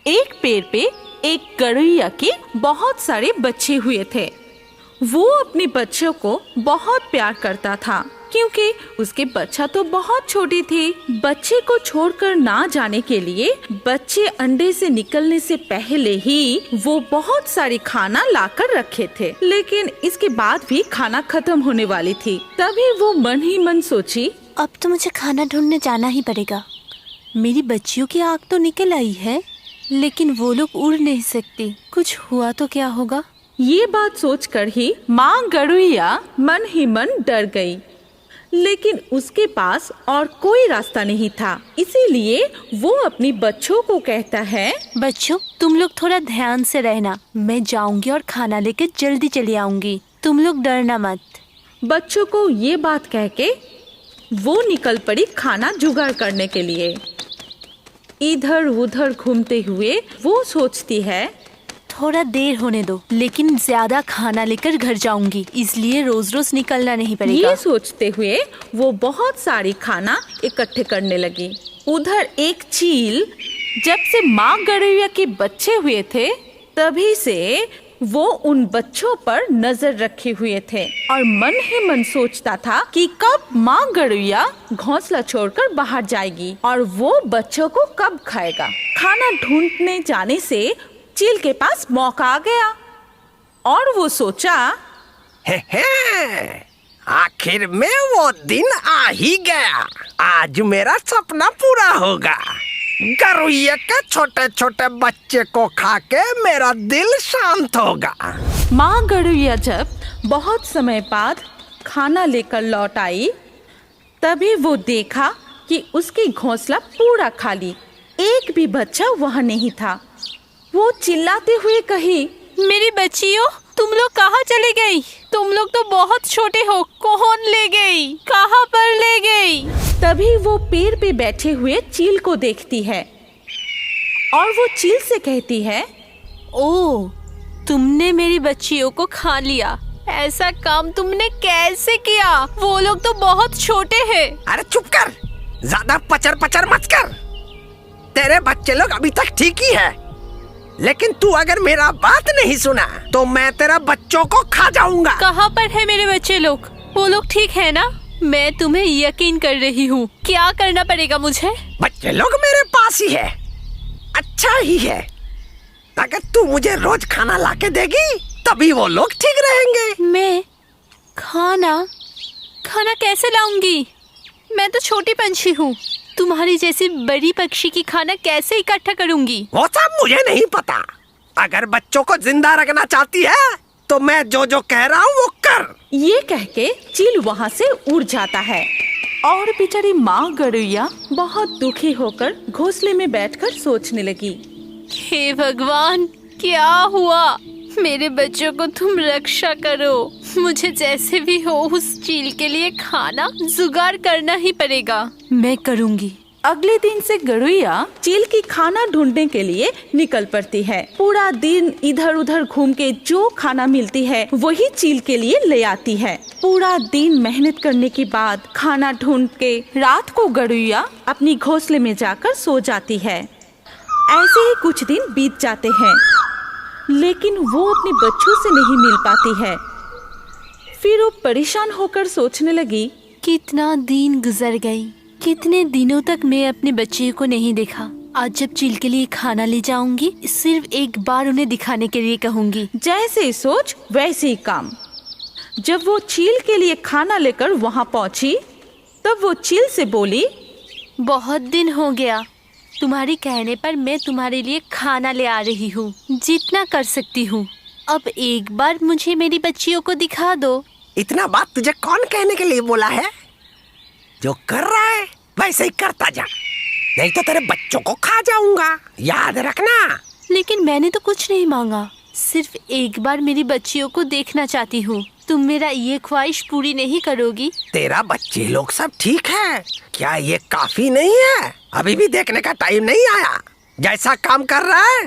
एक पेड़ पे एक गौरैया के बहुत सारे बच्चे हुए थे। वो अपने बच्चों को बहुत प्यार करता था क्योंकि उसके बच्चा तो बहुत छोटी थी। बच्चे को छोड़कर ना जाने के लिए बच्चे अंडे से निकलने से पहले ही वो बहुत सारी खाना लाकर रखे थे, लेकिन इसके बाद भी खाना खत्म होने वाली थी। तभी वो मन ही मन सोची, अब तो मुझे खाना ढूंढने जाना ही पड़ेगा। मेरी बच्चियों की आँख तो निकल आई है, लेकिन वो लोग उड़ नहीं सकती। कुछ हुआ तो क्या होगा? ये बात सोचकर ही माँ गौरैया मन ही मन डर गई, लेकिन उसके पास और कोई रास्ता नहीं था। इसीलिए वो अपनी बच्चों को कहता है, बच्चों तुम लोग थोड़ा ध्यान से रहना, मैं जाऊंगी और खाना लेके जल्दी चली आऊंगी, तुम लोग डरना मत। बच्चों को ये बात कह के वो निकल पड़ी खाना जुगाड़ करने के लिए। इधर उधर घूमते हुए वो सोचती है, थोड़ा देर होने दो, लेकिन ज्यादा खाना लेकर घर जाऊंगी, इसलिए रोज रोज निकलना नहीं पड़ेगा। ये सोचते हुए वो बहुत सारी खाना इकट्ठे करने लगी। उधर एक चील, जब से माँ गौरैया के बच्चे हुए थे तभी से वो उन बच्चों पर नजर रखे हुए थे और मन ही मन सोचता था कि कब माँ गौरैया घोंसला छोड़कर बाहर जाएगी और वो बच्चों को कब खाएगा। खाना ढूंढने जाने से चील के पास मौका आ गया और वो सोचा, हे, आखिर में वो दिन आ ही गया। आज मेरा सपना पूरा होगा। गौरैया के छोटे छोटे बच्चे को खा के मेरा दिल शांत होगा। माँ गौरैया जब बहुत समय बाद खाना लेकर लौट आई, तभी वो देखा कि उसकी घोंसला पूरा खाली, एक भी बच्चा वहाँ नहीं था। वो चिल्लाते हुए कही, मेरी बच्चियों तुम लोग कहाँ चली गई? तुम लोग तो बहुत छोटे हो, कौन ले गई? कहाँ पर ले गई? तभी वो पेड़ पे बैठे हुए चील को देखती है और वो चील से कहती है, ओह, तुमने मेरी बच्चियों को खा लिया। ऐसा काम तुमने कैसे किया? वो लोग तो बहुत छोटे हैं। अरे चुप कर, ज्यादा पचर पचर मत कर। तेरे बच्चे लोग अभी तक ठीक ही है, लेकिन तू अगर मेरा बात नहीं सुना तो मैं तेरा बच्चों को खा जाऊंगा। कहाँ पर है मेरे बच्चे लोग? वो लोग ठीक है ना? मैं तुम्हें यकीन कर रही हूँ। क्या करना पड़ेगा मुझे? बच्चे लोग मेरे पास ही है। अच्छा ही है, अगर तू मुझे रोज खाना लाके देगी तभी वो लोग ठीक रहेंगे। मैं खाना कैसे लाऊंगी? मैं तो छोटी पंछी हूँ, तुम्हारी जैसी बड़ी पक्षी की खाना कैसे इकट्ठा करूंगी? वो सब मुझे नहीं पता। अगर बच्चों को जिंदा रखना चाहती है तो मैं जो जो कह रहा हूँ वो कर। ये कह के चील वहाँ से उड़ जाता है और बेचारी माँ गौरैया बहुत दुखी होकर घोंसले में बैठकर सोचने लगी, हे भगवान, क्या हुआ? मेरे बच्चों को तुम रक्षा करो। मुझे जैसे भी हो उस चील के लिए खाना जुगाड़ करना ही पड़ेगा। मैं करूँगी। अगले दिन से गौरैया चील की खाना ढूंढने के लिए निकल पड़ती है। पूरा दिन इधर उधर घूम के जो खाना मिलती है वही चील के लिए ले आती है। पूरा दिन मेहनत करने के बाद खाना ढूंढ के रात को गौरैया अपनी घोंसले में जाकर सो जाती है। ऐसे ही कुछ दिन बीत जाते हैं, लेकिन वो अपने बच्चों से नहीं मिल पाती है। फिर वो परेशान होकर सोचने लगी, कितना दिन गुजर गई, कितने दिनों तक मैं अपने बच्चे को नहीं देखा। आज जब चील के लिए खाना ले जाऊंगी, सिर्फ एक बार उन्हें दिखाने के लिए कहूंगी। जैसे ही सोच वैसे ही काम। जब वो चील के लिए खाना लेकर वहाँ पहुँची, तब वो चील से बोली, बहुत दिन हो गया, तुम्हारी कहने पर मैं तुम्हारे लिए खाना ले आ रही हूँ, जितना कर सकती हूँ। अब एक बार मुझे मेरी बच्चियों को दिखा दो। इतना बात तुझे कौन कहने के लिए बोला है? जो कर रहा है वैसे ही करता जा, नहीं तो तेरे बच्चों को खा जाऊंगा, याद रखना। लेकिन मैंने तो कुछ नहीं मांगा, सिर्फ एक बार मेरी बच्चियों को देखना चाहती हूँ। तुम मेरा ये ख्वाहिश पूरी नहीं करोगी? तेरा बच्चे लोग सब ठीक है क्या? ये काफी नहीं है? अभी भी देखने का टाइम नहीं आया। जैसा काम कर रहा है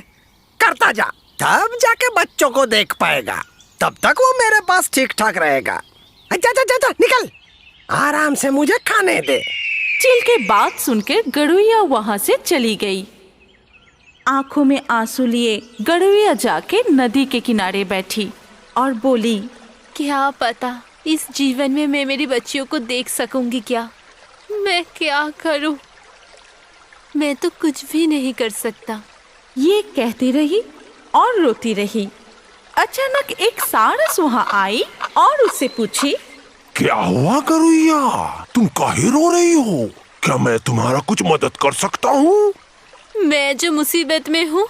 करता जा, तब जाके बच्चों को देख पाएगा। तब तक वो मेरे पास ठीक ठाक रहेगा। जा जा जा जा, निकल, आराम से मुझे खाने दे। चील के बात सुनकर गौरैया वहाँ से चली गई। आंखों में आंसू लिए गरुड़िया जाके नदी के किनारे बैठी और बोली, क्या पता इस जीवन में मैं मेरी बच्चियों को देख सकूंगी क्या? मैं क्या करूं? मैं तो कुछ भी नहीं कर सकता। ये कहती रही और रोती रही। अचानक एक सारस वहाँ आई और उससे पूछी, क्या हुआ गरुड़िया, तुम काहे रो रही हो? क्या मैं तुम्हारा कुछ मदद कर सकता हूँ? मैं जो मुसीबत में हूँ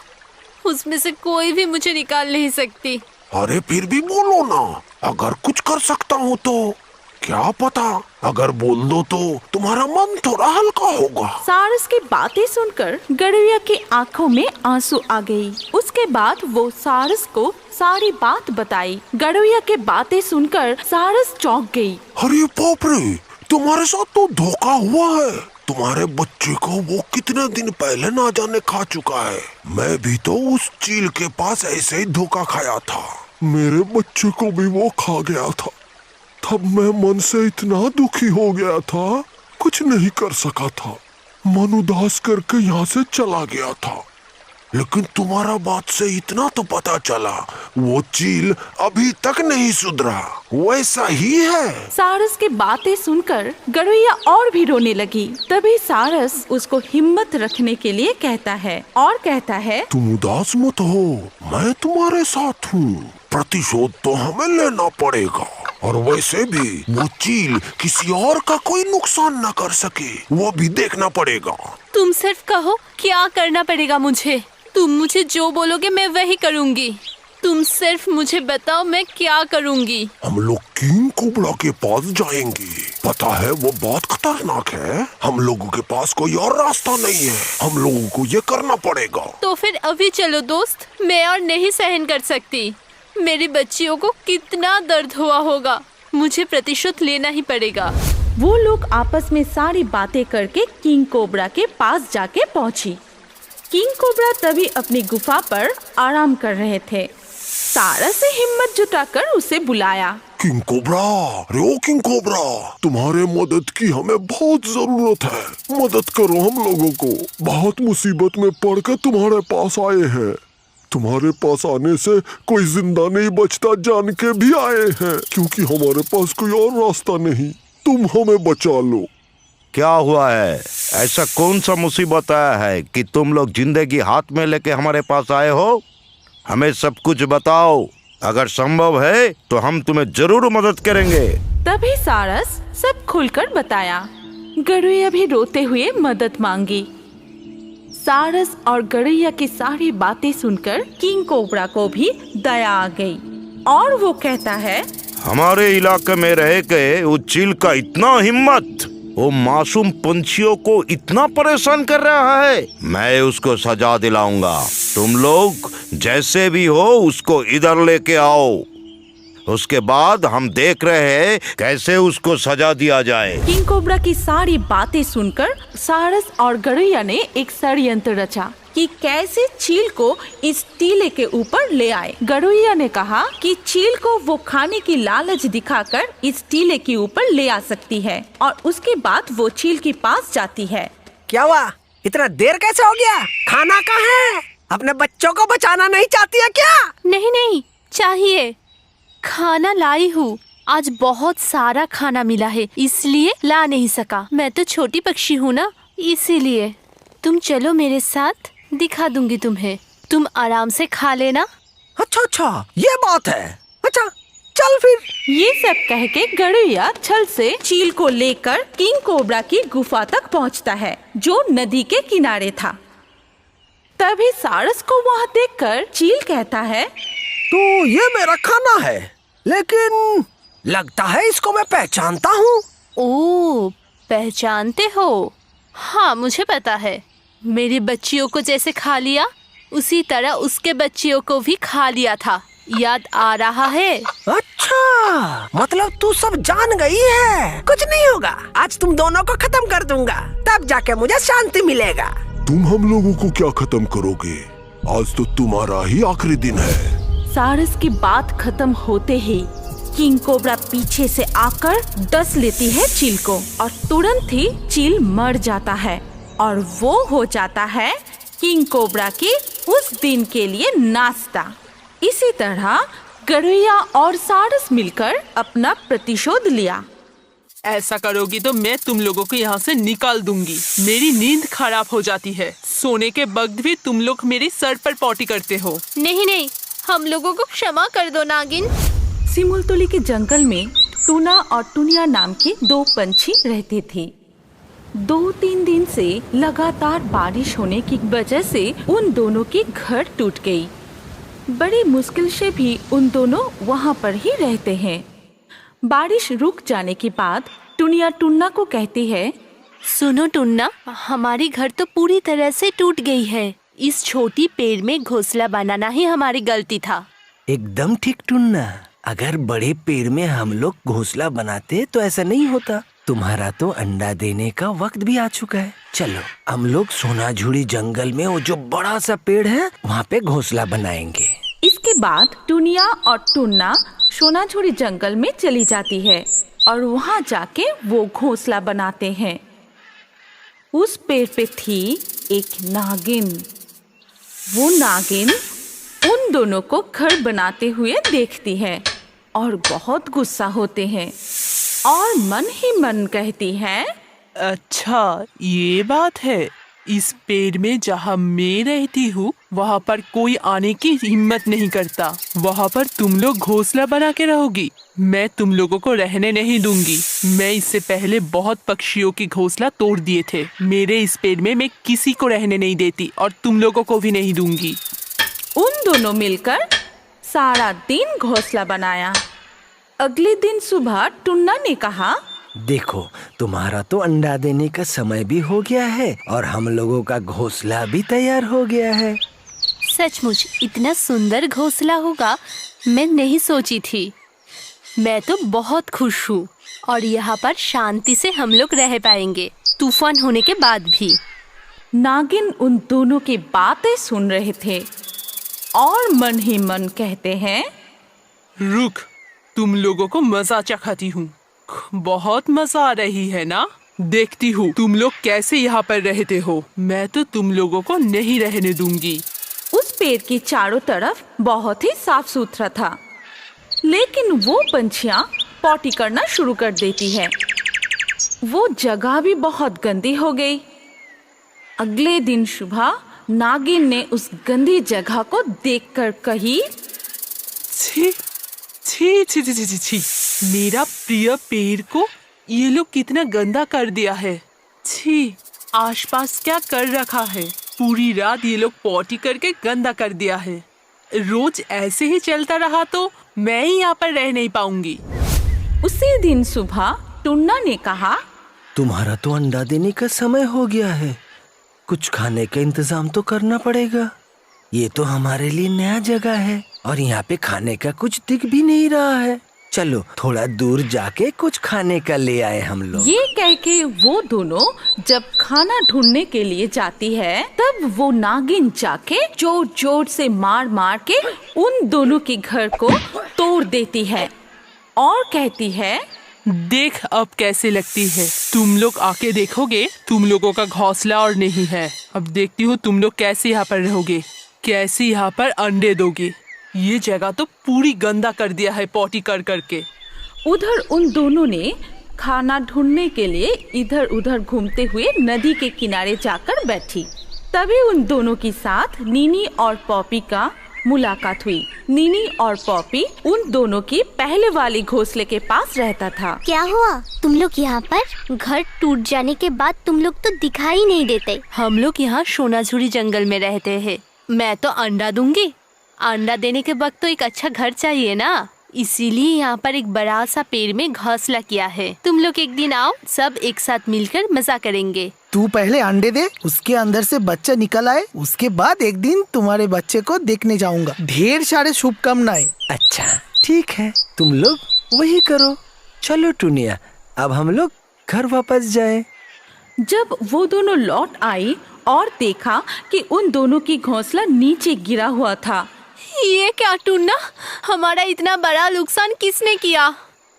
उसमें से कोई भी मुझे निकाल नहीं सकती। अरे फिर भी बोलो ना, अगर कुछ कर सकता हूँ तो। क्या पता अगर बोल दो तो तुम्हारा मन थोड़ा हल्का होगा। सारस की बातें सुनकर गरुड़िया की आंखों में आंसू आ गई। उसके बाद वो सारस को सारी बात बताई। गरुड़िया के बातें सुनकर सारस चौंक गई। अरे बाप रे, तुम्हारे साथ तो धोखा हुआ है। तुम्हारे बच्चे को वो कितने दिन पहले ना जाने खा चुका है। मैं भी तो उस चील के पास ऐसे ही धोखा खाया था। मेरे बच्चे को भी वो खा गया था। तब मैं मन से इतना दुखी हो गया था, कुछ नहीं कर सका था। मन उदास करके यहाँ से चला गया था। लेकिन तुम्हारा बात से इतना तो पता चला, वो चील अभी तक नहीं सुधरा, वैसा ही है। सारस की बातें सुनकर गरुड़िया और भी रोने लगी। तभी सारस उसको हिम्मत रखने के लिए कहता है और कहता है, तुम उदास मत हो, मैं तुम्हारे साथ हूँ। प्रतिशोध तो हमें लेना पड़ेगा, और वैसे भी वो चील किसी और का कोई नुकसान न कर सके, वो भी देखना पड़ेगा। तुम सिर्फ कहो क्या करना पड़ेगा मुझे। तुम मुझे जो बोलोगे मैं वही करूंगी। तुम सिर्फ मुझे बताओ मैं क्या करूंगी। हम लोग किंग कोबरा के पास जाएंगे। पता है वो बहुत खतरनाक है। हम लोगों के पास कोई और रास्ता नहीं है। हम लोगों को ये करना पड़ेगा। तो फिर अभी चलो दोस्त, मैं और नहीं सहन कर सकती। मेरी बच्चियों को कितना दर्द हुआ होगा। मुझे प्रतिशोध लेना ही पड़ेगा। वो लोग आपस में सारी बातें करके किंग कोबरा के पास जाके पहुंची। किंग कोबरा तभी अपनी गुफा पर आराम कर रहे थे। सारस ने हिम्मत जुटाकर उसे बुलाया। किंग कोबरा, रो किंग कोबरा, तुम्हारे मदद की हमें बहुत जरूरत है। मदद करो हम लोगों को। बहुत मुसीबत में पड़कर तुम्हारे पास आए हैं। तुम्हारे पास आने से कोई जिंदा नहीं बचता जान के भी आए हैं, क्योंकि हमारे पास कोई और रास्ता नहीं। तुम हमें बचा लो। क्या हुआ है? ऐसा कौन सा मुसीबत आया है कि तुम लोग जिंदगी हाथ में लेके हमारे पास आए हो? हमें सब कुछ बताओ। अगर संभव है तो हम तुम्हें जरूर मदद करेंगे। तभी सारस सब खुलकर बताया। गरुड़िया भी रोते हुए मदद मांगी। सारस और गरुड़िया की सारी बातें सुनकर किंग कोबरा को भी दया आ गई और वो कहता है, हमारे इलाके में रह के उस चील का इतना हिम्मत, वो मासूम पंछियों को इतना परेशान कर रहा है। मैं उसको सजा दिलाऊंगा। तुम लोग जैसे भी हो उसको इधर लेके आओ। उसके बाद हम देख रहे हैं कैसे उसको सजा दिया जाए। किंग कोबरा की सारी बातें सुनकर सारस और गरुड़िया ने एक षड्यंत्र रचा कि कैसे चील को इस टीले के ऊपर ले आए। गरुड़िया ने कहा कि चील को वो खाने की लालच दिखाकर इस टीले के ऊपर ले आ सकती है और उसके बाद वो चील के पास जाती है। क्या हुआ? इतना देर कैसे हो गया? खाना कहाँ है? अपने बच्चों को बचाना नहीं चाहती है क्या? नहीं नहीं, चाहिए। खाना लाई हूँ। आज बहुत सारा खाना मिला है इसलिए ला नहीं सका। मैं तो छोटी पक्षी हूँ ना, इसीलिए। तुम चलो मेरे साथ, दिखा दूंगी तुम्हें। तुम आराम से खा लेना। अच्छा, ये बात है। अच्छा चल फिर। ये सब कह के गरुड़िया छल से चील को लेकर किंग कोबरा की गुफा तक पहुंचता है जो नदी के किनारे था। तभी सारस को वहाँ देखकर चील कहता है, तो ये मेरा खाना है, लेकिन लगता है इसको मैं पहचानता हूँ। ओह, पहचानते हो? हाँ मुझे पता है। मेरी बच्चियों को जैसे खा लिया उसी तरह उसके बच्चियों को भी खा लिया था। याद आ रहा है? अच्छा, मतलब तू सब जान गई है। कुछ नहीं होगा, आज तुम दोनों को खत्म कर दूंगा, तब जाके मुझे शांति मिलेगा। तुम हम लोगों को क्या खत्म करोगे? आज तो तुम्हारा ही आखिरी दिन है। सारस की बात खत्म होते ही किंग कोबरा पीछे से आकर डस लेती है चील को और तुरंत ही चील मर जाता है और वो हो जाता है किंग कोबरा के उस दिन के लिए नाश्ता। इसी तरह गरुइया और सारस मिलकर अपना प्रतिशोध लिया। ऐसा करोगी तो मैं तुम लोगों को यहाँ से निकाल दूंगी। मेरी नींद खराब हो जाती है। सोने के वक्त भी तुम लोग मेरे सर पर पॉटी करते हो। नहीं नहीं, हम लोगों को क्षमा कर दो नागिन। सिमुलतोली के जंगल में टूना और टुनिया नाम के दो पंछी रहते थे। 2-3 दिन से लगातार बारिश होने की वजह से उन दोनों के घर टूट गई। बड़ी मुश्किल से भी उन दोनों वहाँ पर ही रहते हैं। बारिश रुक जाने के बाद टुनिया टुन्ना को कहती है, सुनो टुन्ना, हमारी घर तो पूरी तरह से टूट गई है। इस छोटी पेड़ में घोंसला बनाना ही हमारी गलती था। एकदम ठीक टुन्ना, अगर बड़े पेड़ में हम लोग घोंसला बनाते तो ऐसा नहीं होता। तुम्हारा तो अंडा देने का वक्त भी आ चुका है। चलो हम लोग सोनाझुरी जंगल में वो जो बड़ा सा पेड़ है वहाँ पे घोंसला बनाएंगे। इसके बाद टुनिया और टुन्ना सोनाझुरी जंगल में चली जाती है और वहाँ जाके वो घोंसला बनाते हैं। उस पेड़ पे थी एक नागिन। वो नागिन उन दोनों को घर बनाते हुए देखती है और बहुत गुस्सा होते हैं और मन ही मन कहती है, अच्छा ये बात है। इस पेड़ में जहाँ मैं रहती हूँ वहाँ पर कोई आने की हिम्मत नहीं करता। वहाँ पर तुम लोग घोंसला बना के रहोगी। मैं तुम लोगों को रहने नहीं दूंगी। मैं इससे पहले बहुत पक्षियों की घोंसला तोड़ दिए थे। मेरे इस पेड़ में मैं किसी को रहने नहीं देती और तुम लोगों को भी नहीं दूंगी। उन दोनों मिलकर सारा दिन घोंसला बनाया। अगले दिन सुबह टुन्ना ने कहा, देखो तुम्हारा तो अंडा देने का समय भी हो गया है और हम लोगों का घोंसला भी तैयार हो गया है। सचमुच इतना सुंदर घोंसला होगा मैं नहीं सोची थी। मैं तो बहुत खुश हूँ और यहाँ पर शांति से हम लोग रह पाएंगे, तूफान होने के बाद भी। नागिन उन दोनों की बातें सुन रहे थे और मन ही मन कहते हैं, रुक, तुम लोगों को मजा चखाती हूँ। बहुत मजा आ रही है ना? देखती हूँ तुम लोग कैसे यहाँ पर रहते हो। मैं तो तुम लोगों को नहीं रहने दूंगी। उस पेड़ के चारों तरफ बहुत ही साफ सुथरा था, लेकिन वो पंछियाँ पॉटी करना शुरू कर देती है। वो जगह भी बहुत गंदी हो गई। अगले दिन सुबह नागिन ने उस गंदी जगह को देखकर कही, छी छी छी छी छी छी छी, मेरा प्रिय पेड़ को ये लोग कितना गंदा कर दिया है। छी, आसपास क्या कर रखा है? पूरी रात ये लोग पॉटी करके गंदा कर दिया है। रोज ऐसे ही चलता रहा तो मैं ही यहाँ पर रह नहीं पाऊंगी। उसी दिन सुबह टुन्ना ने कहा, तुम्हारा तो अंडा देने का समय हो गया है। कुछ खाने का इंतजाम तो करना पड़ेगा। ये तो हमारे लिए नया जगह है और यहाँ पे खाने का कुछ दिख भी नहीं रहा है। चलो थोड़ा दूर जाके कुछ खाने का ले आए हम लोग। ये कह के वो दोनों जब खाना ढूंढने के लिए जाती है तब वो नागिन जाके जोर जोर से मार मार के उन दोनों के घर को तोड़ देती है और कहती है, देख अब कैसे लगती है। तुम लोग आके देखोगे, तुम लोगों का घोंसला और नहीं है। अब देखती हूँ तुम लोग कैसे यहाँ पर रहोगे, कैसे यहाँ पर अंडे दोगे। ये जगह तो पूरी गंदा कर दिया है पॉटी कर करके। उधर उन दोनों ने खाना ढूंढने के लिए इधर उधर घूमते हुए नदी के किनारे जाकर बैठी। तभी उन दोनों के साथ नीनी और पॉपी का मुलाकात हुई। नीनी और पॉपी उन दोनों की पहले वाली घोंसले के पास रहता था। क्या हुआ तुम लोग यहाँ पर? घर टूट जाने के बाद तुम लोग तो दिखाई नहीं देते। हम लोग यहाँ सोनाझुरी जंगल में रहते हैं। मैं तो अंडा दूंगी। अंडा देने के वक्त तो एक अच्छा घर चाहिए ना, इसीलिए यहाँ पर एक बड़ा सा पेड़ में घोंसला किया है। तुम लोग एक दिन आओ, सब एक साथ मिलकर मजा करेंगे। तू पहले अंडे दे, उसके अंदर से बच्चा निकल आए, उसके बाद एक दिन तुम्हारे बच्चे को देखने जाऊंगा। ढेर सारे शुभकामनाएं। अच्छा ठीक है, तुम लोग वही करो। चलो टुनिया, अब हम लोग घर वापस जाएं। जब वो दोनों लौट आई और देखा कि उन दोनों की घोंसला नीचे गिरा हुआ था। ये क्या टुन्ना, हमारा इतना बड़ा नुकसान किसने किया?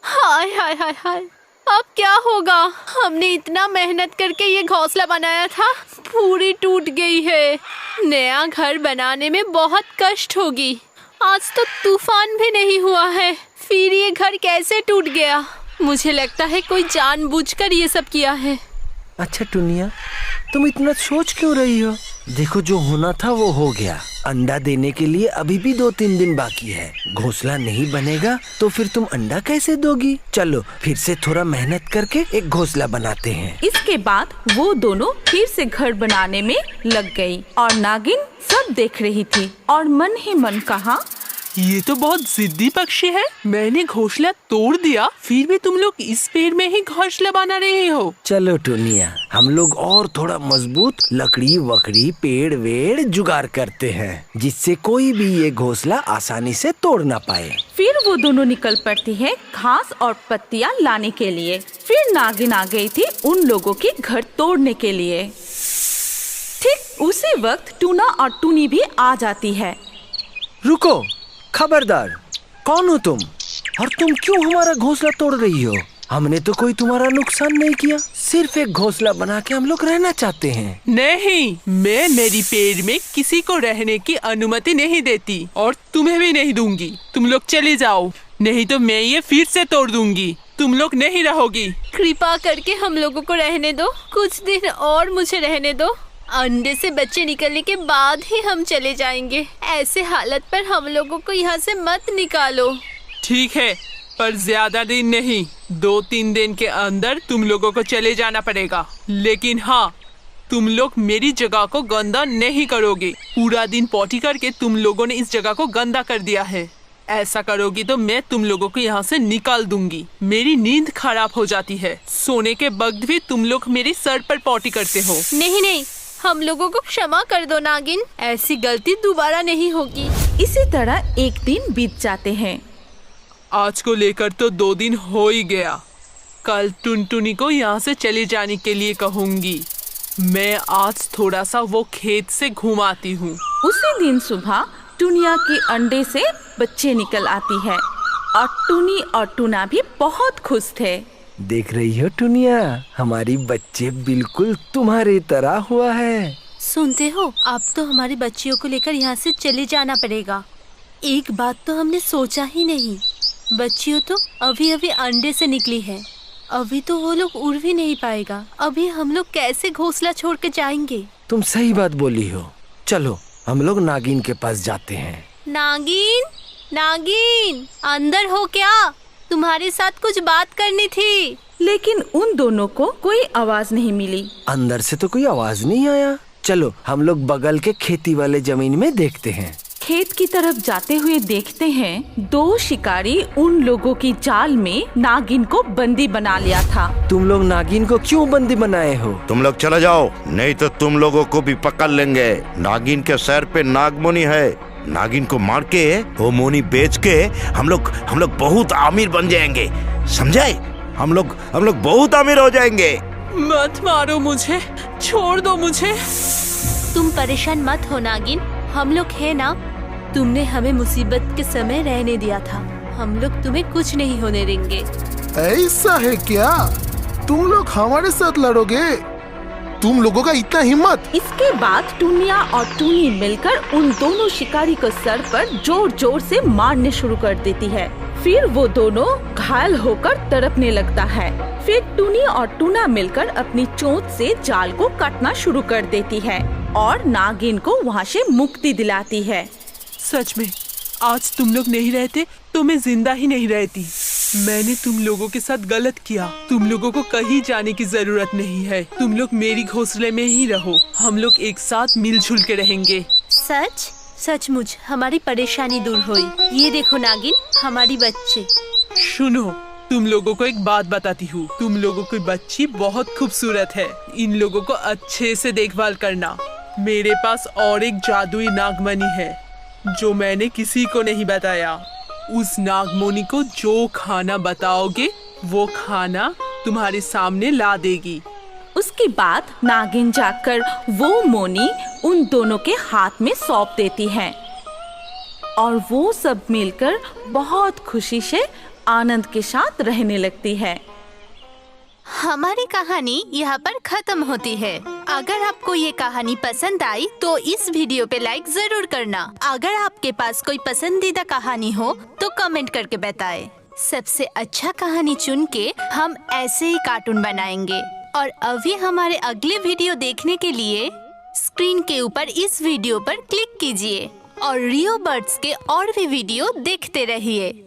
हाय हाय हाय हाय। अब क्या होगा? हमने इतना मेहनत करके ये घोंसला बनाया था, पूरी टूट गई है। नया घर बनाने में बहुत कष्ट होगी। आज तो तूफान भी नहीं हुआ है, फिर ये घर कैसे टूट गया? मुझे लगता है कोई जानबूझकर ये सब किया है। अच्छा टुनिया, तुम इतना सोच क्यों रही हो? देखो, जो होना था वो हो गया। अंडा देने के लिए अभी भी 2-3 दिन बाकी है। घोंसला नहीं बनेगा तो फिर तुम अंडा कैसे दोगी? चलो फिर से थोड़ा मेहनत करके एक घोंसला बनाते हैं। इसके बाद वो दोनों फिर से घर बनाने में लग गई और नागिन सब देख रही थी और मन ही मन कहा, ये तो बहुत जिद्दी पक्षी है। मैंने घोंसला तोड़ दिया, फिर भी तुम लोग इस पेड़ में ही घोंसला बना रहे हो। चलो टुनिया, हम लोग और थोड़ा मजबूत लकड़ी वकड़ी पेड़ वेड़ जुगाड़ करते हैं, जिससे कोई भी ये घोंसला आसानी से तोड़ ना पाए। फिर वो दोनों निकल पड़ती है घास और पत्तियां लाने के लिए। फिर नागिन आ गई थी उन लोगों के घर तोड़ने के लिए। ठीक उसी वक्त टूना और टूनी भी आ जाती है। रुको, खबरदार, कौन हो तुम और तुम क्यों हमारा घोंसला तोड़ रही हो? हमने तो कोई तुम्हारा नुकसान नहीं किया, सिर्फ एक घोंसला बना के हम लोग रहना चाहते हैं। नहीं, मैं मेरी पेड़ में किसी को रहने की अनुमति नहीं देती और तुम्हें भी नहीं दूंगी। तुम लोग चले जाओ, नहीं तो मैं ये फिर से तोड़ दूंगी। तुम लोग नहीं रहोगी। कृपा करके हम लोगों को रहने दो, कुछ दिन और मुझे रहने दो। अंडे से बच्चे निकलने के बाद ही हम चले जाएंगे। ऐसे हालत पर हम लोगों को यहाँ से मत निकालो। ठीक है, पर ज्यादा दिन नहीं, 2-3 दिन के अंदर तुम लोगों को चले जाना पड़ेगा। लेकिन हाँ, तुम लोग मेरी जगह को गंदा नहीं करोगे। पूरा दिन पॉटी करके तुम लोगों ने इस जगह को गंदा कर दिया है। ऐसा करोगी तो मैं तुम लोगों को यहाँ से निकाल दूंगी। मेरी नींद खराब हो जाती है। सोने के वक्त भी तुम लोग मेरे सर पर पॉटी करते हो। नहीं नहीं, हम लोगों को क्षमा कर दो नागिन, ऐसी गलती दोबारा नहीं होगी। इसी तरह एक दिन बीत जाते हैं। आज को लेकर तो 2 दिन हो ही गया। कल टुनटुनी को यहाँ से चले जाने के लिए कहूँगी। मैं आज थोड़ा सा वो खेत से घुमाती हूँ। उसी दिन सुबह टुनिया के अंडे से बच्चे निकल आती है और टुनी और टूना भी बहुत खुश थे। देख रही हो टुनिया, हमारी बच्चे बिल्कुल तुम्हारी तरह हुआ है। सुनते हो, अब तो हमारी बच्चियों को लेकर यहाँ से चले जाना पड़ेगा। एक बात तो हमने सोचा ही नहीं, बच्चियों तो अभी अभी अंडे से निकली है, अभी तो वो लोग उड़ भी नहीं पाएगा। अभी हम लोग कैसे घोंसला छोड़ के जाएंगे? तुम सही बात बोली हो। चलो हम लोग नागिन के पास जाते हैं। नागिन, नागिन, अंदर हो क्या? तुम्हारे साथ कुछ बात करनी थी। लेकिन उन दोनों को कोई आवाज नहीं मिली। अंदर से तो कोई आवाज नहीं आया। चलो हम लोग बगल के खेती वाले जमीन में देखते हैं। खेत की तरफ जाते हुए देखते हैं 2 शिकारी उन लोगों की जाल में नागिन को बंदी बना लिया था। तुम लोग नागिन को क्यों बंदी बनाए हो? तुम लोग चले जाओ, नहीं तो तुम लोगों को भी पकड़ लेंगे। नागिन के सर पे नागमणि है। नागिन को मार के वो मोनी बेच के हम लोग बहुत अमीर बन जाएंगे, समझे? हम लोग बहुत अमीर हो जाएंगे। मत मारो मुझे, छोड़ दो मुझे। तुम परेशान मत हो नागिन, हम लोग है ना। तुमने हमें मुसीबत के समय रहने दिया था, हम लोग तुम्हें कुछ नहीं होने देंगे। ऐसा है क्या? तुम लोग हमारे साथ लड़ोगे? तुम लोगों का इतना हिम्मत? इसके बाद टुनिया और टूनी मिलकर उन दोनों शिकारी को सर पर जोर जोर से मारने शुरू कर देती है। फिर वो दोनों घायल होकर तड़पने लगता है। फिर टूनी और टूना मिलकर अपनी चोंच से जाल को काटना शुरू कर देती है और नागिन को वहाँ से मुक्ति दिलाती है। सच में आज तुम लोग नहीं रहते तो मैं जिंदा ही नहीं रहती। मैंने तुम लोगों के साथ गलत किया। तुम लोगों को कहीं जाने की जरूरत नहीं है। तुम लोग मेरी घोंसले में ही रहो, हम लोग एक साथ मिलजुल के रहेंगे। सच सचमुच हमारी परेशानी दूर हुई। ये देखो नागिन, हमारी बच्चे। सुनो, तुम लोगों को एक बात बताती हूँ। तुम लोगों की बच्ची बहुत खूबसूरत है। इन लोगों को अच्छे से देखभाल करना। मेरे पास और एक जादुई नागमणि है जो मैंने किसी को नहीं बताया। उस नागमणि को जो खाना बताओगे वो खाना तुम्हारे सामने ला देगी। उसके बाद नागिन जाकर वो मोनी उन दोनों के हाथ में सौंप देती है और वो सब मिलकर बहुत खुशी से आनंद के साथ रहने लगती है। हमारी कहानी यहाँ पर खत्म होती है। अगर आपको ये कहानी पसंद आई तो इस वीडियो पे लाइक जरूर करना। अगर आपके पास कोई पसंदीदा कहानी हो तो कमेंट करके बताएं। सबसे अच्छा कहानी चुन के हम ऐसे ही कार्टून बनाएंगे। और अभी हमारे अगले वीडियो देखने के लिए स्क्रीन के ऊपर इस वीडियो पर क्लिक कीजिए और रियो बर्ड्स के और भी वीडियो देखते रहिए।